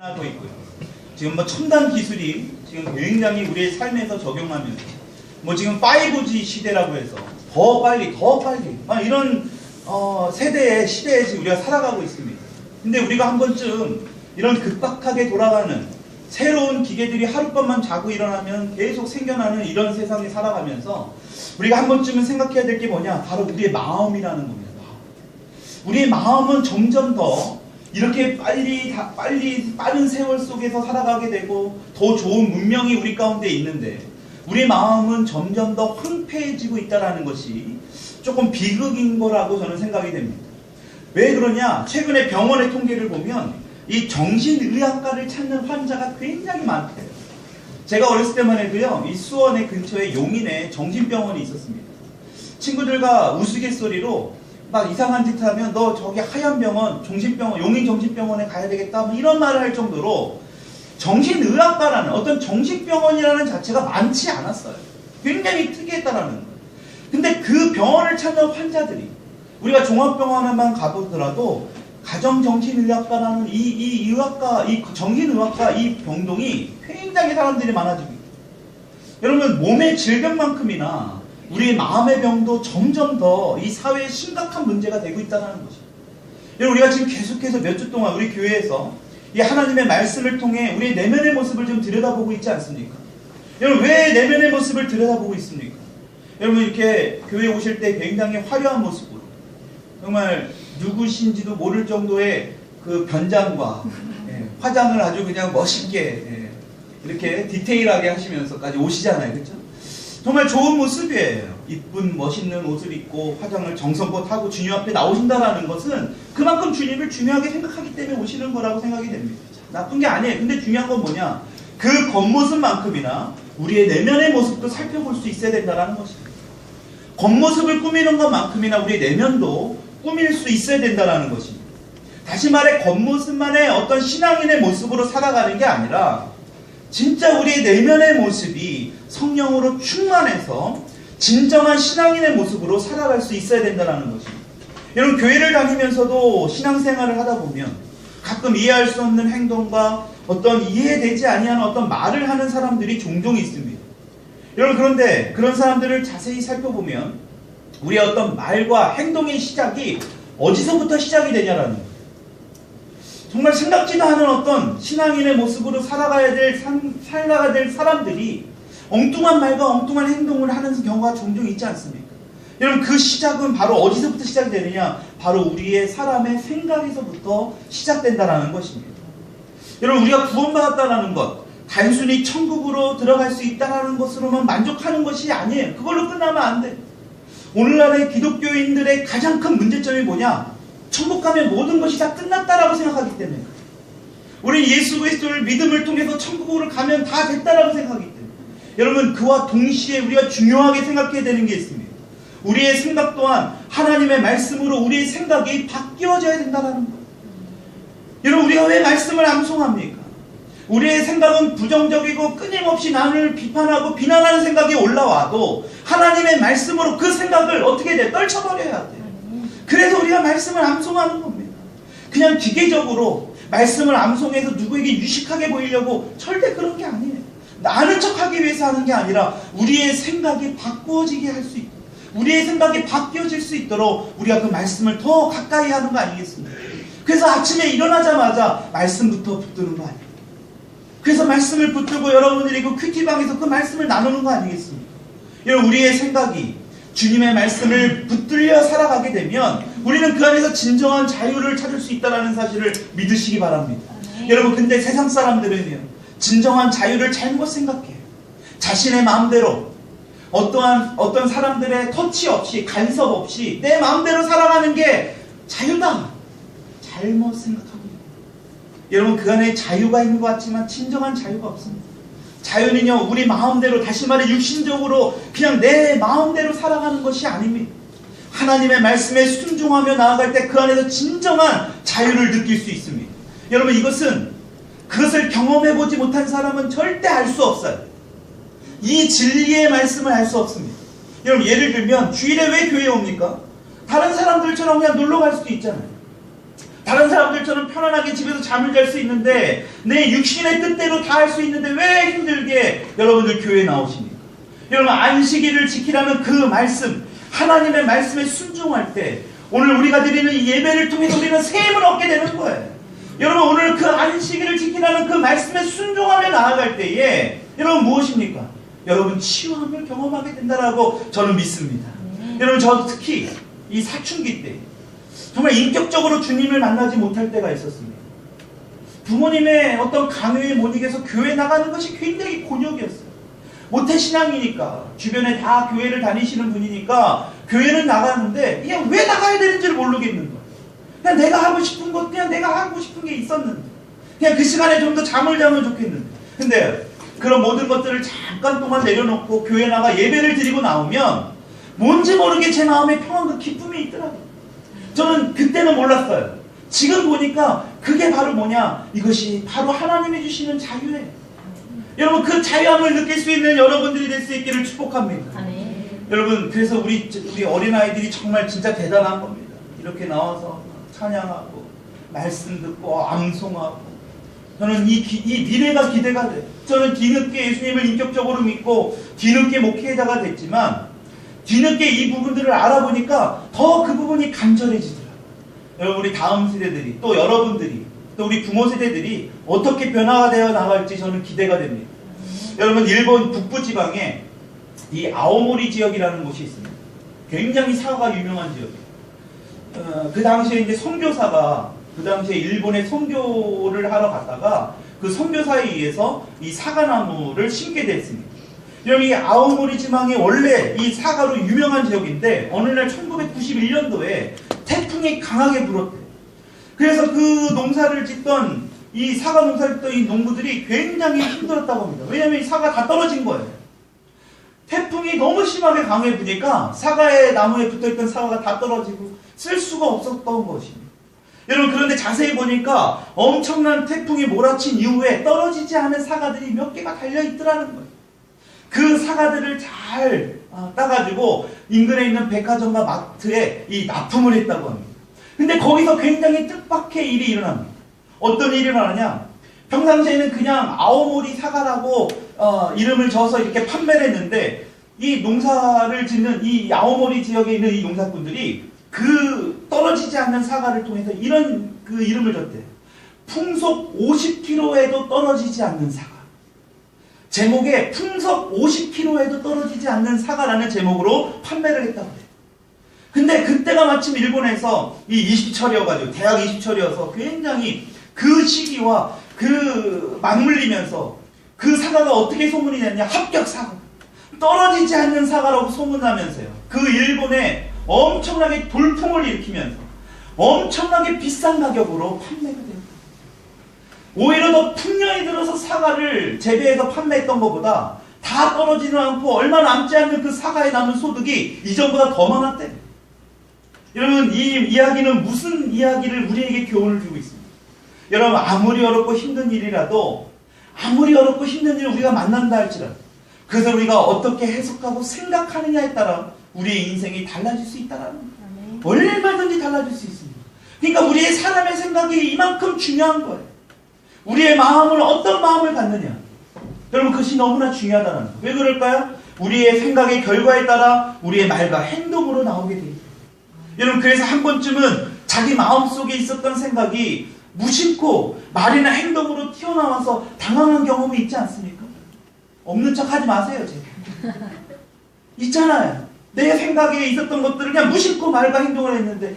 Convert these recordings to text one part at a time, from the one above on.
하고 있고요. 지금 뭐 첨단 기술이 지금 굉장히 우리의 삶에서 적용하면서 뭐 지금 5G 시대라고 해서 더 빨리 이런 세대의 시대에 지금 우리가 살아가고 있습니다. 근데 우리가 한 번쯤 이런 급박하게 돌아가는 새로운 기계들이 하룻밤만 자고 일어나면 계속 생겨나는 이런 세상에 살아가면서 우리가 한 번쯤은 생각해야 될 게 뭐냐? 바로 우리의 마음이라는 겁니다. 우리의 마음은 점점 더 이렇게 빠른 세월 속에서 살아가게 되고 더 좋은 문명이 우리 가운데 있는데 우리 마음은 점점 더 황폐해지고 있다는 것이 조금 비극인 거라고 저는 생각이 됩니다. 왜 그러냐? 최근에 병원의 통계를 보면 이 정신의학과를 찾는 환자가 굉장히 많대요. 제가 어렸을 때만 해도요, 이 수원의 근처에 용인에 정신병원이 있었습니다. 친구들과 우스갯소리로 막 이상한 짓 하면 너 저기 하얀 병원, 정신병원, 용인 정신병원에 가야 되겠다 뭐 이런 말을 할 정도로 정신의학과라는 어떤 정신병원이라는 자체가 많지 않았어요. 굉장히 특이했다라는 거예요. 근데 그 병원을 찾는 환자들이 우리가 종합병원에만 가보더라도 가정정신의학과라는 이 의학과, 이 정신의학과 이 병동이 굉장히 사람들이 많아지고 있어요. 여러분 몸의 질병만큼이나 우리의 마음의 병도 점점 더 이 사회에 심각한 문제가 되고 있다는 것입니다. 여러분 우리가 지금 계속해서 몇 주 동안 우리 교회에서 이 하나님의 말씀을 통해 우리의 내면의 모습을 좀 들여다보고 있지 않습니까? 여러분 왜 내면의 모습을 들여다보고 있습니까? 여러분 이렇게 교회에 오실 때 굉장히 화려한 모습으로 정말 누구신지도 모를 정도의 그 변장과 화장을 아주 그냥 멋있게 이렇게 디테일하게 하시면서까지 오시잖아요. 그렇죠? 정말 좋은 모습이에요. 이쁜 멋있는 옷을 입고 화장을 정성껏 하고 주님 앞에 나오신다는 것은 그만큼 주님을 중요하게 생각하기 때문에 오시는 거라고 생각이 됩니다. 나쁜 게 아니에요. 근데 중요한 건 뭐냐? 그 겉모습만큼이나 우리의 내면의 모습도 살펴볼 수 있어야 된다는 것입니다. 겉모습을 꾸미는 것만큼이나 우리의 내면도 꾸밀 수 있어야 된다는 것입니다. 다시 말해 겉모습만의 어떤 신앙인의 모습으로 살아가는 게 아니라 진짜 우리의 내면의 모습이 성령으로 충만해서 진정한 신앙인의 모습으로 살아갈 수 있어야 된다는 것입니다. 여러분 교회를 다니면서도 신앙생활을 하다 보면 가끔 이해할 수 없는 행동과 어떤 이해되지 아니하는 어떤 말을 하는 사람들이 종종 있습니다. 여러분 그런데 그런 사람들을 자세히 살펴보면 우리의 어떤 말과 행동의 시작이 어디서부터 시작이 되냐라는 거예요. 정말 생각지도 않은 어떤 신앙인의 모습으로 살아가야 될 사람들이 엉뚱한 말과 엉뚱한 행동을 하는 경우가 종종 있지 않습니까? 여러분 그 시작은 바로 어디서부터 시작이 되느냐? 바로 우리의 사람의 생각에서부터 시작된다는 것입니다. 여러분 우리가 구원받았다는 것, 단순히 천국으로 들어갈 수 있다는 것으로만 만족하는 것이 아니에요. 그걸로 끝나면 안 돼요. 오늘날의 기독교인들의 가장 큰 문제점이 뭐냐? 천국 가면 모든 것이 다 끝났다라고 생각하기 때문에 우리 예수 그리스도를 믿음을 통해서 천국으로 가면 다 됐다라고 생각하기 때문에 여러분 그와 동시에 우리가 중요하게 생각해야 되는 게 있습니다. 우리의 생각 또한 하나님의 말씀으로 우리의 생각이 바뀌어져야 된다는 거예요. 여러분 우리가 왜 말씀을 암송합니까? 우리의 생각은 부정적이고 끊임없이 나를 비판하고 비난하는 생각이 올라와도 하나님의 말씀으로 그 생각을 어떻게 돼? 떨쳐버려야 돼요. 그래서 우리가 말씀을 암송하는 겁니다. 그냥 기계적으로 말씀을 암송해서 누구에게 유식하게 보이려고 절대 그런 게 아니에요. 아는 척하기 위해서 하는 게 아니라 우리의 생각이 바꾸어지게 할 수 있도록 우리의 생각이 바뀌어질 수 있도록 우리가 그 말씀을 더 가까이 하는 거 아니겠습니까? 그래서 아침에 일어나자마자 말씀부터 붙드는 거 아니에요. 그래서 말씀을 붙들고 여러분들이 그 큐티방에서 그 말씀을 나누는 거 아니겠습니까? 여러분 우리의 생각이 주님의 말씀을 붙들려 살아가게 되면 우리는 그 안에서 진정한 자유를 찾을 수 있다는 사실을 믿으시기 바랍니다. 여러분 근데 세상 사람들은요 진정한 자유를 잘못 생각해요. 자신의 마음대로 어떤 사람들의 터치 없이 간섭 없이 내 마음대로 살아가는 게 자유다. 잘못 생각합니다. 여러분 그 안에 자유가 있는 것 같지만 진정한 자유가 없습니다. 자유는요 우리 마음대로 다시 말해 육신적으로 그냥 내 마음대로 살아가는 것이 아닙니다. 하나님의 말씀에 순종하며 나아갈 때 그 안에서 진정한 자유를 느낄 수 있습니다. 여러분 그것을 경험해보지 못한 사람은 절대 알 수 없어요. 이 진리의 말씀을 알 수 없습니다. 여러분 예를 들면 주일에 왜 교회에 옵니까? 다른 사람들처럼 그냥 놀러 갈 수도 있잖아요. 다른 사람들처럼 편안하게 집에서 잠을 잘 수 있는데 내 육신의 뜻대로 다 할 수 있는데 왜 힘들게 여러분들 교회에 나오십니까? 여러분 안식일을 지키라는 그 말씀, 하나님의 말씀에 순종할 때 오늘 우리가 드리는 이 예배를 통해서 우리는 셈을 얻게 되는 거예요. 여러분 오늘 그 안식일을 지키라는 그 말씀에 순종하며 나아갈 때에 여러분 무엇입니까? 여러분 치유함을 경험하게 된다라고 저는 믿습니다. 여러분 저도 특히 이 사춘기 때 정말 인격적으로 주님을 만나지 못할 때가 있었습니다. 부모님의 어떤 강요에 못 이겨서 교회 나가는 것이 굉장히 곤욕이었어요. 모태신앙이니까 주변에 다 교회를 다니시는 분이니까 교회는 나가는데 그냥 왜 나가야 되는지를 모르겠는 거예요. 그냥 내가 하고 싶은 것, 그냥 내가 하고 싶은 게 있었는데 그냥 그 시간에 좀 더 잠을 자면 좋겠는데 근데 그런 모든 것들을 잠깐 동안 내려놓고 교회 나가 예배를 드리고 나오면 뭔지 모르게 제 마음에 평안과 기쁨이 있더라고요. 저는 그때는 몰랐어요. 지금 보니까 그게 바로 뭐냐? 이것이 바로 하나님이 주시는 자유예요. 여러분 그 자유함을 느낄 수 있는 여러분들이 될 수 있기를 축복합니다. 여러분 그래서 우리 어린아이들이 정말 진짜 대단한 겁니다. 이렇게 나와서 찬양하고 말씀 듣고 암송하고 저는 이 미래가 기대가 돼요. 저는 뒤늦게 예수님을 인격적으로 믿고 뒤늦게 목회자가 됐지만 뒤늦게 이 부분들을 알아보니까 더 그 부분이 간절해지더라고요. 여러분 우리 다음 세대들이 또 여러분들이 또 우리 부모 세대들이 어떻게 변화가 되어 나갈지 저는 기대가 됩니다. 여러분 일본 북부지방에 이 아오모리 지역이라는 곳이 있습니다. 굉장히 사과가 유명한 지역이에요. 그 당시에 이제 선교사가 그 당시에 일본에 선교를 하러 갔다가 그 선교사에 의해서 이 사과나무를 심게 됐습니다. 여기 아오모리 지방이 원래 이 사과로 유명한 지역인데 어느 날 1991년도에 태풍이 강하게 불었대요. 그래서 그 농사를 짓던 이 사과 농사를 짓던 이 농부들이 굉장히 힘들었다고 합니다. 왜냐하면 이 사과가 다 떨어진 거예요. 태풍이 너무 심하게 강하게 부니까 사과의 나무에 붙어있던 사과가 다 떨어지고 쓸 수가 없었던 것입니다. 여러분 그런데 자세히 보니까 엄청난 태풍이 몰아친 이후에 떨어지지 않은 사과들이 몇 개가 달려있더라는 거예요. 그 사과들을 잘 따가지고 인근에 있는 백화점과 마트에 이 납품을 했다고 합니다. 근데 거기서 굉장히 뜻밖의 일이 일어납니다. 어떤 일이 일어나냐? 평상시에는 그냥 아오모리 사과라고 이름을 져서 이렇게 판매를 했는데 이 농사를 짓는 이 아오모리 지역에 있는 이 농사꾼들이 그 떨어지지 않는 사과를 통해서 이런 그 이름을 줬대요. 풍속 50km에도 떨어지지 않는 사과. 제목에 풍속 50km에도 떨어지지 않는 사과라는 제목으로 판매를 했다고 해요. 근데 그때가 마침 일본에서 이 20철이어가지고 대학 20철이어서 굉장히 그 시기와 그 맞물리면서 그 사과가 어떻게 소문이 났냐? 합격 사과. 떨어지지 않는 사과라고 소문나면서요. 그 일본에 엄청나게 돌풍을 일으키면서 엄청나게 비싼 가격으로 판매가 됩니다. 오히려 더 풍년이 들어서 사과를 재배해서 판매했던 것보다 다 떨어지는 않고 얼마 남지 않는 그 사과에 남은 소득이 이전보다 더 많았대. 여러분 이 이야기는 무슨 이야기를 우리에게 교훈을 주고 있습니다. 여러분 아무리 어렵고 힘든 일이라도 아무리 어렵고 힘든 일을 우리가 만난다 할지라도 그것을 우리가 어떻게 해석하고 생각하느냐에 따라 우리의 인생이 달라질 수 있다는 거예요. 얼마든지 달라질 수 있습니다. 그러니까 우리의 사람의 생각이 이만큼 중요한 거예요. 우리의 마음을 어떤 마음을 갖느냐. 여러분 그것이 너무나 중요하다는 거예요. 왜 그럴까요? 우리의 생각의 결과에 따라 우리의 말과 행동으로 나오게 됩니다. 여러분 그래서 한 번쯤은 자기 마음속에 있었던 생각이 무심코 말이나 행동으로 튀어나와서 당황한 경험이 있지 않습니까? 없는 척 하지 마세요. 제가. 있잖아요. 내 생각에 있었던 것들을 그냥 무심코 말과 행동을 했는데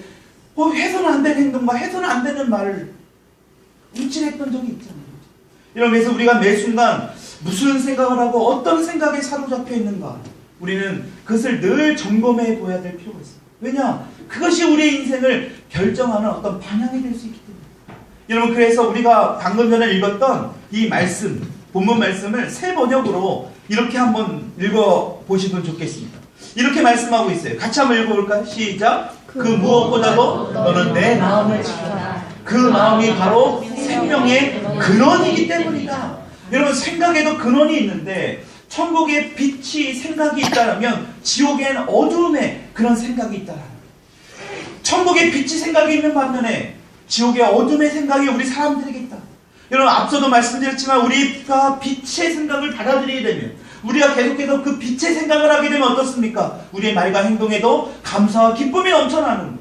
해서는 안 되는 행동과 해서는 안 되는 말을 움찔했던 적이 있잖아요. 여러분 그래서 우리가 매 순간 무슨 생각을 하고 어떤 생각에 사로잡혀 있는가 우리는 그것을 늘 점검해 보아야 될 필요가 있습니다. 왜냐? 그것이 우리의 인생을 결정하는 어떤 방향이 될 수 있기 때문에. 여러분 그래서 우리가 방금 전에 읽었던 이 말씀, 본문 말씀을 새 번역으로 이렇게 한번 읽어보시면 좋겠습니다. 이렇게 말씀하고 있어요. 같이 한번 읽어볼까요? 시작! 그 무엇보다도 너는 내 마음을 지켜라. 그 마음이 바로 생명의 근원이기 때문이다. 여러분 생각에도 근원이 있는데 천국에 빛이 생각이 있다면 지옥에는 어두움의 그런 생각이 있다라는 거예요. 천국에 빛이 생각이 있는 반면에 지옥의 어둠의 생각이 우리 사람들에게 있다. 여러분, 앞서도 말씀드렸지만 우리가 빛의 생각을 받아들이게 되면, 우리가 계속해서 그 빛의 생각을 하게 되면 어떻습니까? 우리의 말과 행동에도 감사와 기쁨이 넘쳐나는 거예요.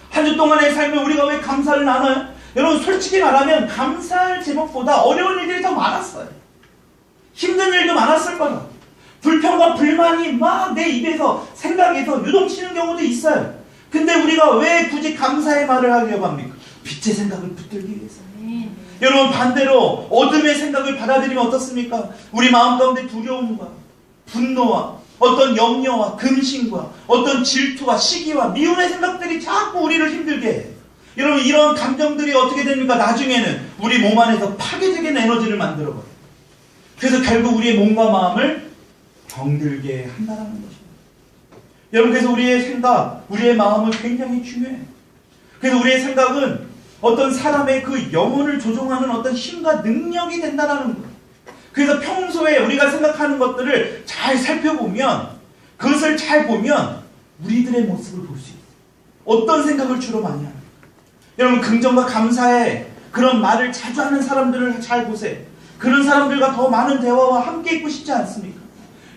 한 주 동안의 삶에 우리가 왜 감사를 나눠요? 여러분, 솔직히 말하면 감사할 제목보다 어려운 일들이 더 많았어요. 힘든 일도 많았을 거다. 불평과 불만이 막 내 입에서, 생각에서 유동치는 경우도 있어요. 근데 우리가 왜 굳이 감사의 말을 하려고 합니까? 빛의 생각을 붙들기 위해서. 여러분, 반대로 어둠의 생각을 받아들이면 어떻습니까? 우리 마음 가운데 두려움과 분노와 어떤 염려와 근심과 어떤 질투와 시기와 미움의 생각들이 자꾸 우리를 힘들게 해요. 여러분, 이런 감정들이 어떻게 됩니까? 나중에는 우리 몸 안에서 파괴적인 에너지를 만들어버려요. 그래서 결국 우리의 몸과 마음을 병들게 한다는 것입니다. 여러분, 그래서 우리의 생각, 우리의 마음은 굉장히 중요해요. 그래서 우리의 생각은 어떤 사람의 그 영혼을 조종하는 어떤 힘과 능력이 된다는 거예요. 그래서 평소에 우리가 생각하는 것들을 잘 살펴보면, 그것을 잘 보면 우리들의 모습을 볼 수 있어요. 어떤 생각을 주로 많이 하는가. 여러분, 긍정과 감사의 그런 말을 자주 하는 사람들을 잘 보세요. 그런 사람들과 더 많은 대화와 함께 있고 싶지 않습니까?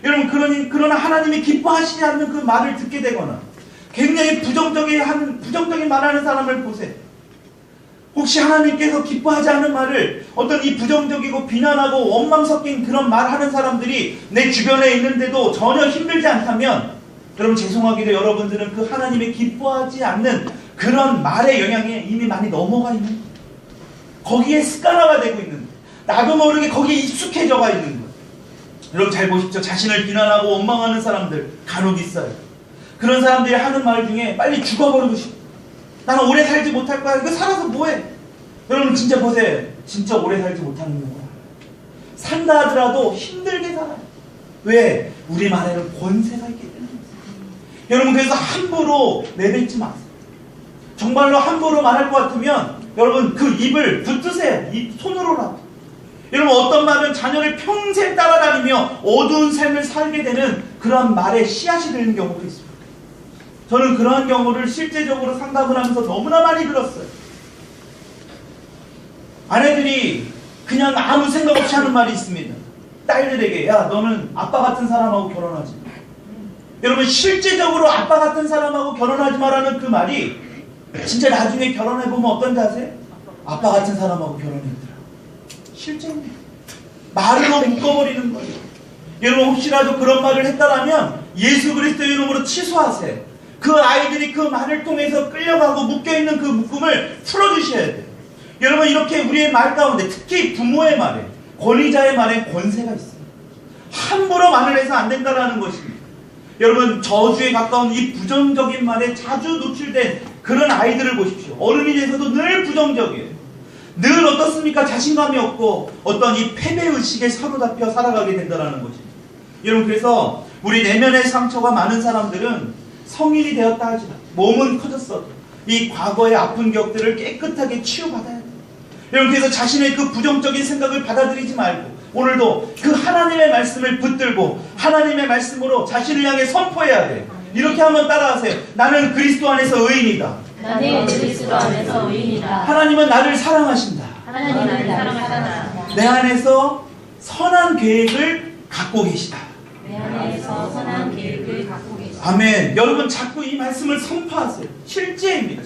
여러분, 그러나 하나님이 기뻐하시지 않는 그 말을 듣게 되거나 굉장히 부정적인 말하는 사람을 보세요. 혹시 하나님께서 기뻐하지 않는 말을, 어떤 이 부정적이고 비난하고 원망 섞인 그런 말하는 사람들이 내 주변에 있는데도 전혀 힘들지 않다면, 여러분, 죄송하게도 여러분들은 그 하나님의 기뻐하지 않는 그런 말의 영향에 이미 많이 넘어가 있는 거예요. 거기에 습관화가 되고 있는 거예요. 나도 모르게 거기에 익숙해져가 있는 거예요. 여러분, 잘 보십시오. 자신을 비난하고 원망하는 사람들 간혹 있어요. 그런 사람들이 하는 말 중에 빨리 죽어버리고 싶어. 나는 오래 살지 못할 거야. 이거 살아서 뭐해? 여러분, 진짜 보세요. 진짜 오래 살지 못하는 경우야. 산다 하더라도 힘들게 살아요. 왜? 우리 말에는 권세가 있기 때문에. 여러분, 그래서 함부로 내뱉지 마세요. 정말로 함부로 말할 것 같으면 여러분, 그 입을 붙드세요. 손으로라도. 여러분, 어떤 말은 자녀를 평생 따라다니며 어두운 삶을 살게 되는 그런 말에 씨앗이 되는 경우도 있습니다. 저는 그러한 경우를 실제적으로 상담을 하면서 너무나 많이 들었어요. 아내들이 그냥 아무 생각 없이 하는 말이 있습니다. 딸들에게, 야, 너는 아빠 같은 사람하고 결혼하지 마. 여러분, 실제적으로 아빠 같은 사람하고 결혼하지 마라는 그 말이 진짜 나중에 결혼해보면 어떤지 아세요? 아빠 같은 사람하고 결혼했더라. 실제입니다. 말로 묶어버리는 거예요. 여러분, 혹시라도 그런 말을 했다라면 예수 그리스도의 이름으로 취소하세요. 그 아이들이 그 말을 통해서 끌려가고 묶여있는 그 묶음을 풀어주셔야 돼요. 여러분, 이렇게 우리의 말 가운데, 특히 부모의 말에, 권위자의 말에 권세가 있습니다. 함부로 말을 해서 안 된다는 것입니다. 여러분, 저주에 가까운 이 부정적인 말에 자주 노출된 그런 아이들을 보십시오. 어른이 돼서도 늘 부정적이에요. 늘 어떻습니까? 자신감이 없고 어떤 이 패배의식에 사로잡혀 살아가게 된다는 것입니다. 여러분, 그래서 우리 내면의 상처가 많은 사람들은 성인이 되었다 하지만 몸은 커졌어도 이 과거의 아픈 기억들을 깨끗하게 치유받아야 돼요. 여러분, 그래서 자신의 그 부정적인 생각을 받아들이지 말고 오늘도 그 하나님의 말씀을 붙들고 하나님의 말씀으로 자신을 향해 선포해야 돼요. 이렇게 한번 따라하세요. 나는 그리스도 안에서 의인이다. 나는 그리스도 안에서 의인이다. 하나님은 나를 사랑하신다. 하나님은 나를 사랑하신다. 내 안에서 선한 계획을 갖고 계시다. 내 안에서 선한 계획을 갖고 계시다. 아멘. 여러분, 자꾸 이 말씀을 선포하세요. 실제입니다.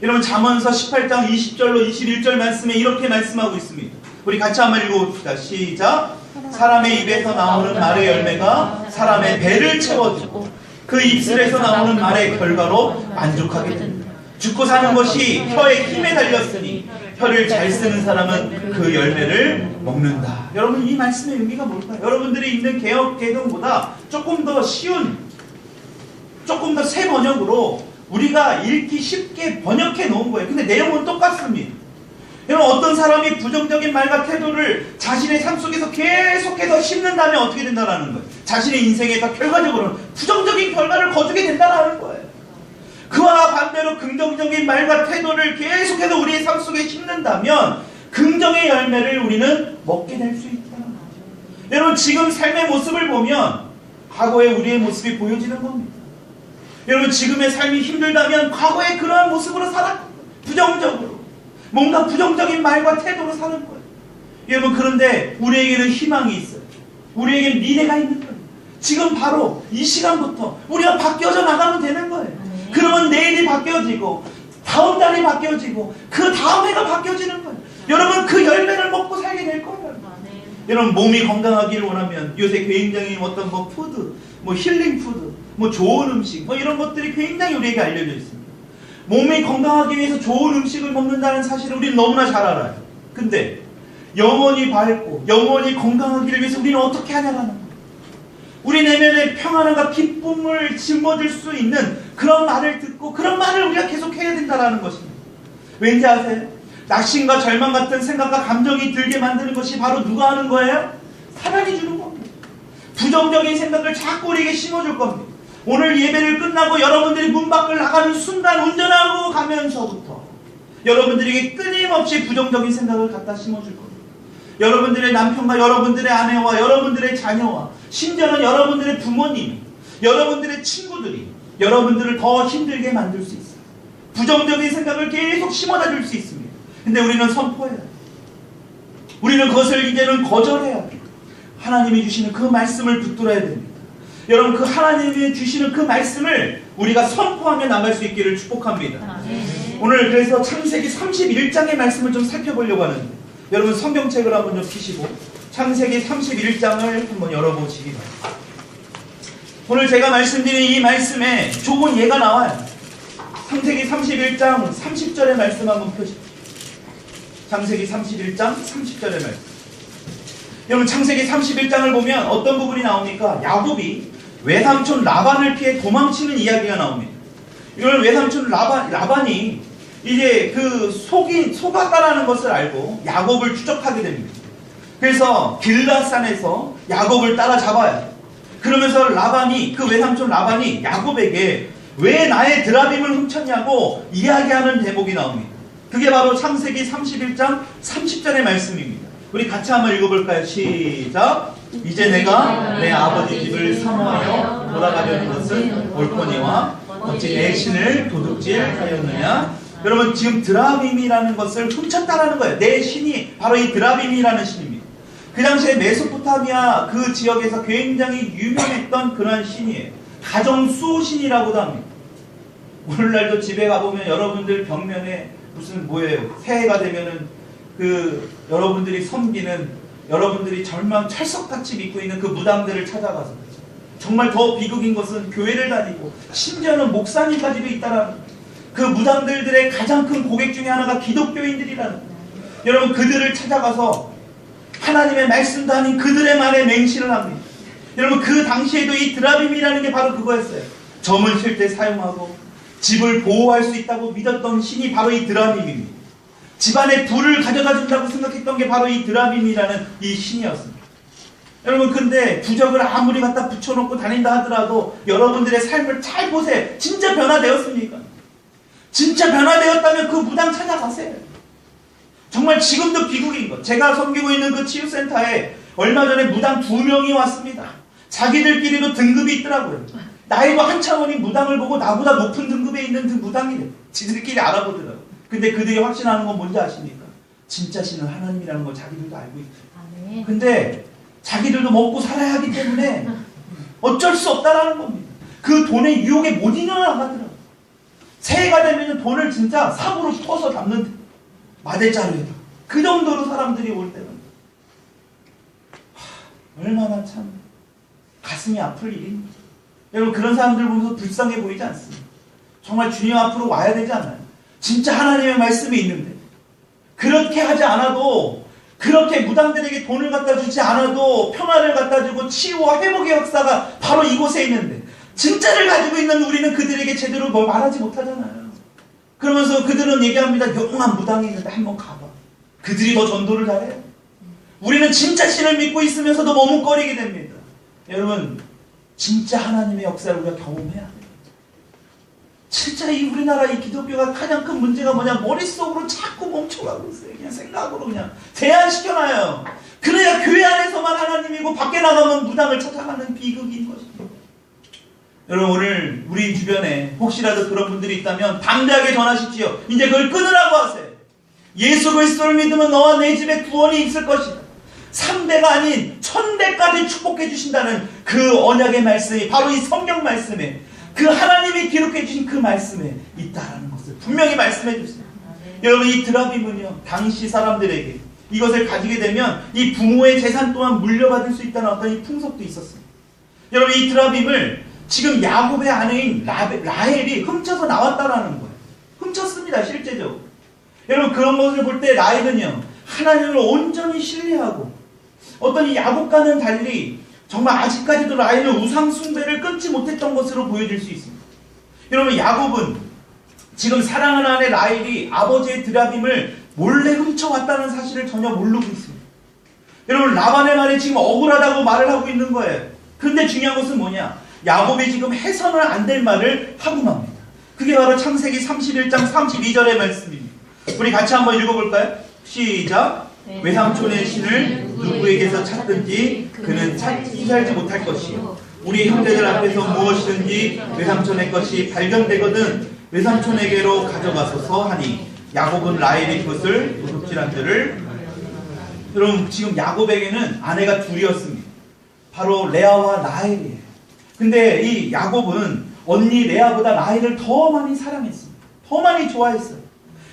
여러분, 잠언서 18장 20절로 21절 말씀에 이렇게 말씀하고 있습니다. 우리 같이 한번 읽어봅시다. 시작. 사람의 입에서 나오는 말의 열매가 사람의 배를 채워주고 그 입술에서 나오는 말의 결과로 만족하게 된다. 죽고 사는 것이 혀의 힘에 달렸으니 혀를 잘 쓰는 사람은 그 열매를 먹는다. 여러분, 이 말씀의 의미가 뭘까요? 여러분들이 읽는 개혁보다 조금 더 쉬운, 조금 더 새 번역으로 우리가 읽기 쉽게 번역해 놓은 거예요. 근데 내용은 똑같습니다. 여러분, 어떤 사람이 부정적인 말과 태도를 자신의 삶 속에서 계속해서 심는다면 어떻게 된다는 거예요? 자신의 인생에서 결과적으로 부정적인 결과를 거두게 된다는 거예요. 그와 반대로 긍정적인 말과 태도를 계속해서 우리의 삶 속에 심는다면 긍정의 열매를 우리는 먹게 될 수 있다는 거죠. 여러분, 지금 삶의 모습을 보면 과거의 우리의 모습이 보여지는 겁니다. 여러분, 지금의 삶이 힘들다면 과거의 그러한 모습으로 살았고, 부정적으로 뭔가 부정적인 말과 태도로 사는 거예요. 여러분, 그런데 우리에게는 희망이 있어요. 우리에게는 미래가 있는 거예요. 지금 바로 이 시간부터 우리가 바뀌어져 나가면 되는 거예요. 그러면 내일이 바뀌어지고 다음 달이 바뀌어지고 그 다음 해가 바뀌어지는 거예요. 여러분, 그 열매를 먹고 살게 될 거예요. 여러분, 몸이 건강하기를 원하면 요새 굉장히 어떤 뭐 푸드, 뭐 힐링 푸드, 뭐 좋은 음식, 뭐 이런 것들이 굉장히 우리에게 알려져 있습니다. 몸이 건강하기 위해서 좋은 음식을 먹는다는 사실을 우리는 너무나 잘 알아요. 근데 영원히 밝고 영원히 건강하기를 위해서 우리는 어떻게 하냐라는 거예요. 우리 내면에 평안함과 기쁨을 짊어질 수 있는 그런 말을 듣고 그런 말을 우리가 계속 해야 된다는 것입니다. 왠지 아세요? 낙심과 절망 같은 생각과 감정이 들게 만드는 것이 바로 누가 하는 거예요? 사단이 주는 겁니다. 부정적인 생각을 자꾸 우리에게 심어줄 겁니다. 오늘 예배를 끝나고 여러분들이 문 밖을 나가는 순간 운전하고 가면서부터 여러분들에게 끊임없이 부정적인 생각을 갖다 심어줄 겁니다. 여러분들의 남편과 여러분들의 아내와 여러분들의 자녀와 심지어는 여러분들의 부모님, 여러분들의 친구들이 여러분들을 더 힘들게 만들 수 있어요. 부정적인 생각을 계속 심어다 줄 수 있습니다. 근데 우리는 선포해야 돼요. 우리는 그것을 이제는 거절해야 돼요. 하나님이 주시는 그 말씀을 붙들어야 됩니다. 여러분, 그 하나님이 주시는 그 말씀을 우리가 선포하며 나갈 수 있기를 축복합니다. 오늘 그래서 창세기 31장의 말씀을 좀 살펴보려고 하는데, 여러분 성경책을 한번 좀 펴시고 창세기 31장을 한번 열어보시기 바랍니다. 오늘 제가 말씀드린 이 말씀에 좋은 예가 나와요. 창세기 31장 30절의 말씀 한번 펴십시오. 창세기 31장 30절의 말씀. 여러분, 창세기 31장을 보면 어떤 부분이 나옵니까? 야곱이 외삼촌 라반을 피해 도망치는 이야기가 나옵니다. 이걸 외삼촌 라반이 이제 그 속았다라는 것을 알고 야곱을 추적하게 됩니다. 그래서 길라산에서 야곱을 따라잡아요. 그러면서 그 외삼촌 라반이 야곱에게 왜 나의 드라빔을 훔쳤냐고 이야기하는 대목이 나옵니다. 그게 바로 창세기 31장 30절의 말씀입니다. 우리 같이 한번 읽어볼까요? 시작. 이제 내가 내 아버지 집을 사모하여 돌아가려는 것은 옳거니와 어찌 내 신을 도둑질하였느냐. 여러분, 지금 드라빔이라는 것을 훔쳤다라는 거예요. 내 신이 바로 이 드라빔이라는 신입니다. 그 당시에 메소포타미아 그 지역에서 굉장히 유명했던 그런 신이에요. 가정수호신이라고도 합니다. 오늘날도 집에 가보면 여러분들 벽면에 무슨 뭐예요? 새해가 되면은 그 여러분들이 섬기는, 여러분들이 철석같이 믿고 있는 그 무당들을 찾아가서, 정말 더 비극인 것은 교회를 다니고 심지어는 목사님까지도 있다라는 거예요. 그 무당들의 가장 큰 고객 중에 하나가 기독교인들이라는 거예요. 여러분, 그들을 찾아가서 하나님의 말씀도 아닌 그들의 말에 맹신을 합니다. 여러분, 그 당시에도 이 드라빔이라는 게 바로 그거였어요. 점을 칠 때 사용하고 집을 보호할 수 있다고 믿었던 신이 바로 이 드라빔입니다. 집안에 불을 가져다 준다고 생각했던 게 바로 이 드라빔이라는 이 신이었습니다. 여러분, 근데 부적을 아무리 갖다 붙여놓고 다닌다 하더라도 여러분들의 삶을 잘 보세요. 진짜 변화되었습니까? 진짜 변화되었다면 그 무당 찾아가세요. 정말 지금도 비극인 것. 제가 섬기고 있는 그 치유센터에 얼마 전에 무당 2명이 왔습니다. 자기들끼리도 등급이 있더라고요. 나이가 한참 어린 무당을 보고 나보다 높은 등급에 있는 그 무당이래. 지들끼리 알아보더라고요. 근데 그들이 확신하는 건 뭔지 아십니까? 진짜 신은 하나님이라는 걸 자기들도 알고 있어요. 근데 자기들도 먹고 살아야 하기 때문에 어쩔 수 없다라는 겁니다. 그 돈의 유혹에 못 이겨나가더라고요. 새해가 되면 돈을 진짜 삽으로 퍼서 담는 마대자루에다. 그 정도로 사람들이 올 때는 얼마나 참 가슴이 아플 일입니다. 여러분, 그런 사람들 보면서 불쌍해 보이지 않습니다. 정말 주님 앞으로 와야 되지 않나요? 진짜 하나님의 말씀이 있는데 그렇게 하지 않아도, 그렇게 무당들에게 돈을 갖다 주지 않아도 평화를 갖다 주고 치유와 회복의 역사가 바로 이곳에 있는데 진짜를 가지고 있는 우리는 그들에게 제대로 뭘 말하지 못하잖아요. 그러면서 그들은 얘기합니다. 영원한 무당이 있는데 한번 가봐. 그들이 더 전도를 잘해요. 우리는 진짜 신을 믿고 있으면서도 머뭇거리게 됩니다. 여러분, 진짜 하나님의 역사를 우리가 경험해야 돼요. 진짜 이 우리나라 이 기독교가 가장 큰 문제가 뭐냐? 머릿속으로 자꾸 멈춰가고 있어요. 그냥 생각으로 그냥 제한시켜놔요. 그래야 교회 안에서만 하나님이고 밖에 나가면 무당을 찾아가는 비극인 것입니다. 여러분 오늘 우리 주변에 혹시라도 그런 분들이 있다면 담대하게 전하십시오. 이제 그걸 끊으라고 하세요. 예수 그리스도를 믿으면 너와 내 집에 구원이 있을 것이다. 3대가 아닌 1000대까지 축복해 주신다는 그 언약의 말씀이 바로 이 성경 말씀에, 그 하나님이 기록해 주신 그 말씀에 있다라는 것을 분명히 말씀해 주세요. 여러분 이 드라빔은요, 당시 사람들에게 이것을 가지게 되면 이 부모의 재산 또한 물려받을 수 있다는 어떤 이 풍속도 있었습니다. 여러분 이 드라빔을 지금 야곱의 아내인 라헬이 훔쳐서 나왔다라는 거예요. 훔쳤습니다, 실제적으로. 여러분 그런 것을 볼 때 라헬은요, 하나님을 온전히 신뢰하고 어떤 이 야곱과는 달리 정말 아직까지도 라헬은 우상 숭배를 끊지 못했던 것으로 보여질 수 있습니다. 여러분 야곱은 지금 사랑하는 아내 라헬이 아버지의 드라빔을 몰래 훔쳐왔다는 사실을 전혀 모르고 있습니다. 여러분 라반의 말에 지금 억울하다고 말을 하고 있는 거예요. 근데 중요한 것은 뭐냐? 야곱이 지금 해서는 안 될 말을 하고 맙니다. 그게 바로 창세기 31장 32절의 말씀입니다. 우리 같이 한번 읽어볼까요? 시작. 외삼촌의 신을 누구에게서 찾든지 그는 찾지 살지 못할 것이요, 우리 형제들 앞에서 무엇이든지 외삼촌의 것이 발견되거든 외삼촌에게로 가져가소서 하니 야곱은 라헬이 그것을 도둑질한들을. 여러분 지금 야곱에게는 아내가 둘이었습니다. 바로 레아와 라헬이에요. 근데 이 야곱은 언니 레아보다 라헬을 더 많이 사랑했습니다. 더 많이 좋아했어요.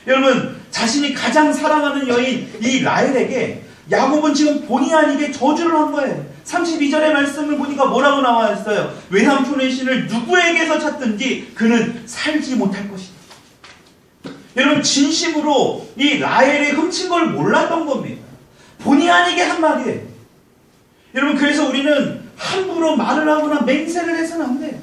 여러분 자신이 가장 사랑하는 여인 이 라헬에게 야곱은 지금 본의 아니게 저주를 한 거예요. 32절의 말씀을 보니까 뭐라고 나와 있어요? 외삼촌의 신을 누구에게서 찾든지 그는 살지 못할 것이다. 여러분 진심으로 이 라헬이 훔친 걸 몰랐던 겁니다. 본의 아니게 한 말이에요. 여러분 그래서 우리는 함부로 말을 하거나 맹세를 해서는 안 돼요.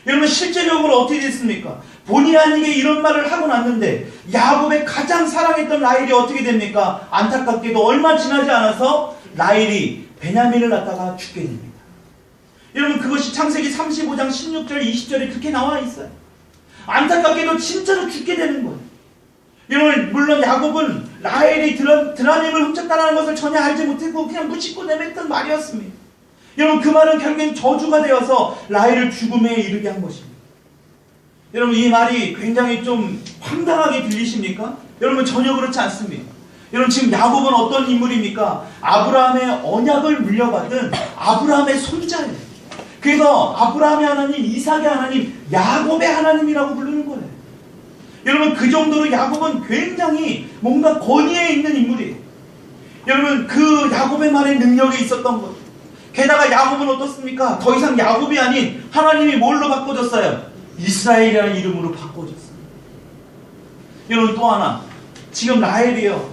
여러분 실제적으로 어떻게 됐습니까? 본의 아니게 이런 말을 하고 났는데 야곱의 가장 사랑했던 라헬이 어떻게 됩니까? 안타깝게도 얼마 지나지 않아서 라헬이 베냐민을 낳다가 죽게 됩니다. 여러분 그것이 창세기 35장 16절 20절에 그렇게 나와 있어요. 안타깝게도 진짜로 죽게 되는 거예요. 여러분 물론 야곱은 라헬이 드라빔을 훔쳤다는 것을 전혀 알지 못했고 그냥 무심코 내뱉던 말이었습니다. 여러분 그 말은 결국엔 저주가 되어서 라헬을 죽음에 이르게 한 것입니다. 여러분 이 말이 굉장히 좀 황당하게 들리십니까? 여러분 전혀 그렇지 않습니다. 여러분 지금 야곱은 어떤 인물입니까? 아브라함의 언약을 물려받은 아브라함의 손자예요. 그래서 아브라함의 하나님, 이삭의 하나님, 야곱의 하나님이라고 부르는 거예요. 여러분 그 정도로 야곱은 굉장히 뭔가 권위에 있는 인물이에요. 여러분 그 야곱의 말에 능력이 있었던 거죠. 게다가 야곱은 어떻습니까? 더 이상 야곱이 아닌 하나님이 뭘로 바꿔줬어요? 이스라엘이라는 이름으로 바꿔줬어요. 여러분 또 하나, 지금 라헬이요,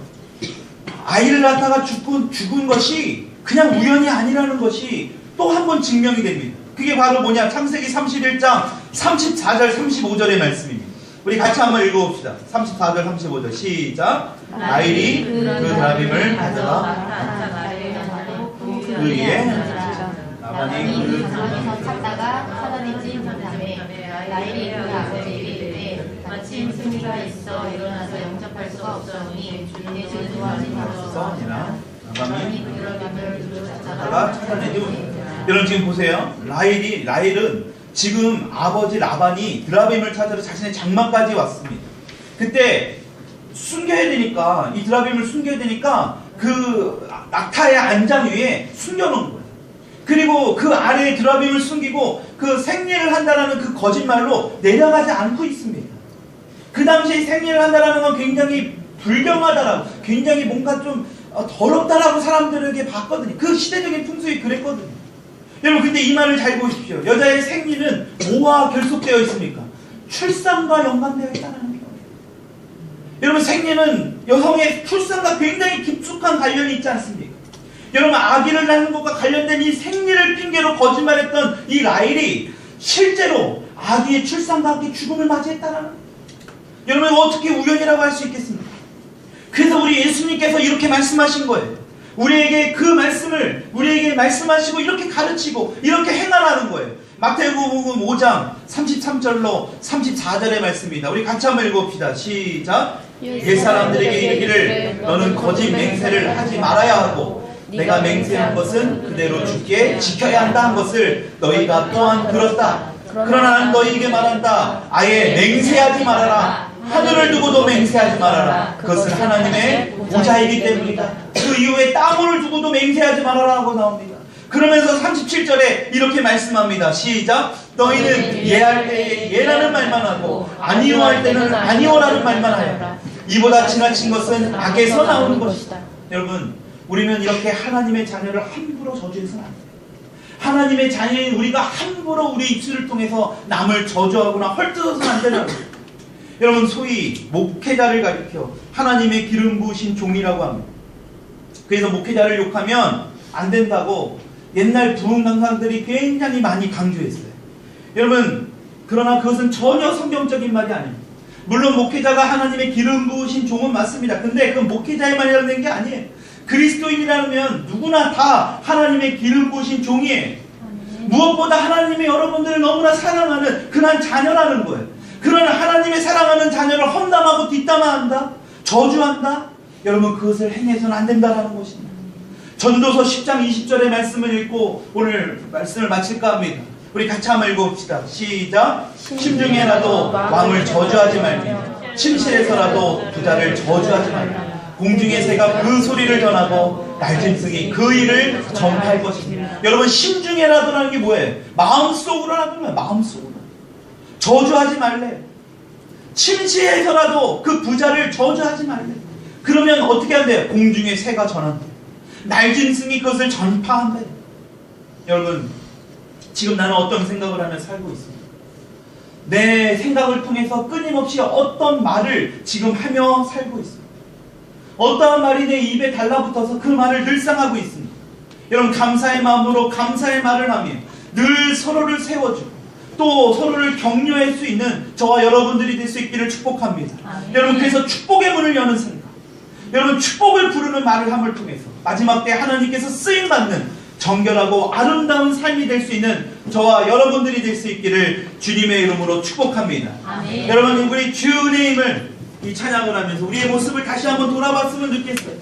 아이를 낳다가 죽은 것이 그냥 우연이 아니라는 것이 또 한 번 증명이 됩니다. 그게 바로 뭐냐? 창세기 31장 34절 35절의 말씀입니다. 우리 같이 한번 읽어봅시다. 34절 35절 시작. 라헬이 그 드라빔을 가져가 그 위에 라반이 그 장에서 찾다가 찾아내지 못하매 라헬이 그 아버지에게 이르되 마침 승리가 있어 일어나서 영접할 수가 없사오니 내 주는 좋아하지 마소서. 라반이 그 드라빔을 찾다가 찾아내지 못하매. 여러분 지금 보세요. 라헬은 지금 아버지 라반이 드라빔을 찾으러 자신의 장막까지 왔습니다. 그때 숨겨야 되니까, 이 드라빔을 숨겨야 되니까 그 낙타의 안장 위에 숨겨놓은 거예요. 그리고 그 아래에 드라빔을 숨기고 그 생리를 한다라는 그 거짓말로 내려가지 않고 있습니다. 그 당시에 생리를 한다라는 건 굉장히 불경하다라고, 굉장히 뭔가 좀 더럽다라고 사람들에게 봤거든요. 그 시대적인 풍습이 그랬거든요. 여러분 근데 이 말을 잘 보십시오. 여자의 생리는 뭐와 결속되어 있습니까? 출산과 연관되어 있다는 거예요. 여러분 생리는 여성의 출산과 굉장히 깊숙한 관련이 있지 않습니까? 여러분 아기를 낳는 것과 관련된 이 생리를 핑계로 거짓말했던 이 라헬이 실제로 아기의 출산과 함께 죽음을 맞이했다는 거예요. 여러분 어떻게 우연이라고 할 수 있겠습니까? 그래서 우리 예수님께서 이렇게 말씀하신 거예요. 우리에게 그 말씀을 우리에게 말씀하시고 이렇게 가르치고 이렇게 행하라는 거예요. 마태복음 5장 33절로 34절의 말씀입니다. 우리 같이 한번 읽어봅시다. 시작. 옛사람들에게 이르기를 너는 거짓 맹세를 하지 말아야 하고 내가 맹세한 것은 그대로 주께 지켜야 한다는 것을 너희가 또한 들었다. 그러나 난 너희에게 말한다. 아예 맹세하지 말아라. 하늘을 두고도 맹세하지 말아라. 그것은 하나님의 보좌이기 때문이다. 그 이후에 땅을 두고도 맹세하지 말아라 하고 나옵니다. 그러면서 37절에 이렇게 말씀합니다. 시작. 너희는 예할 때에 예라는 말만 하고 아니요 할 때는 아니요라는 말만 하여라. 이보다 지나친 것은 악에서 나오는 것이다. 여러분, 우리는 이렇게 하나님의 자녀를 함부로 저주해서는 안 돼요. 하나님의 자녀인 우리가 함부로 우리 입술을 통해서 남을 저주하거나 헐뜯어서는 안 되는 거예요. 여러분, 소위 목회자를 가리켜 하나님의 기름 부으신 종이라고 합니다. 그래서 목회자를 욕하면 안 된다고 옛날 부흥 강사들이 굉장히 많이 강조했어요. 여러분, 그러나 그것은 전혀 성경적인 말이 아닙니다. 물론 목회자가 하나님의 기름 부으신 종은 맞습니다. 근데 그건 목회자에만 해당되는 게 아니에요. 그리스도인이라면 누구나 다 하나님의 기름 부으신 종이에요. 무엇보다 하나님이 여러분들을 너무나 사랑하는 그런 자녀라는 거예요. 그러나 하나님의 사랑하는 자녀를 험담하고 뒷담화한다? 저주한다? 여러분, 그것을 행해서는 안 된다는 것입니다. 전도서 10장 20절의 말씀을 읽고 오늘 말씀을 마칠까 합니다. 우리 같이 한번 읽어봅시다. 시작. 심중에라도 왕을 저주하지 말며 침실에서라도 부자를 저주하지 말며 공중의 새가 그 소리를 전하고 날짐승이 그 일을 전파할 것입니다. 여러분, 심중에라도라는 게 뭐예요? 마음속으로라는 거예요. 마음속으로. 저주하지 말래. 침실에서라도 그 부자를 저주하지 말래. 그러면 어떻게 한대요? 공중의 새가 전한대요. 날짐승이 그것을 전파한대요. 여러분, 지금 나는 어떤 생각을 하며 살고 있습니다. 내 생각을 통해서 끊임없이 어떤 말을 지금 하며 살고 있습니다. 어떠한 말이 내 입에 달라붙어서 그 말을 늘상 하고 있습니다. 여러분, 감사의 마음으로 감사의 말을 하며 늘 서로를 세워주고 또 서로를 격려할 수 있는 저와 여러분들이 될 수 있기를 축복합니다. 여러분, 그래서 축복의 문을 여는 생각, 여러분, 축복을 부르는 말을 함을 통해서 마지막 때 하나님께서 쓰임받는 정결하고 아름다운 삶이 될 수 있는 저와 여러분들이 될 수 있기를 주님의 이름으로 축복합니다. 아멘. 여러분, 우리 주님을 이 찬양을 하면서 우리의 모습을 다시 한번 돌아봤으면 좋겠어요.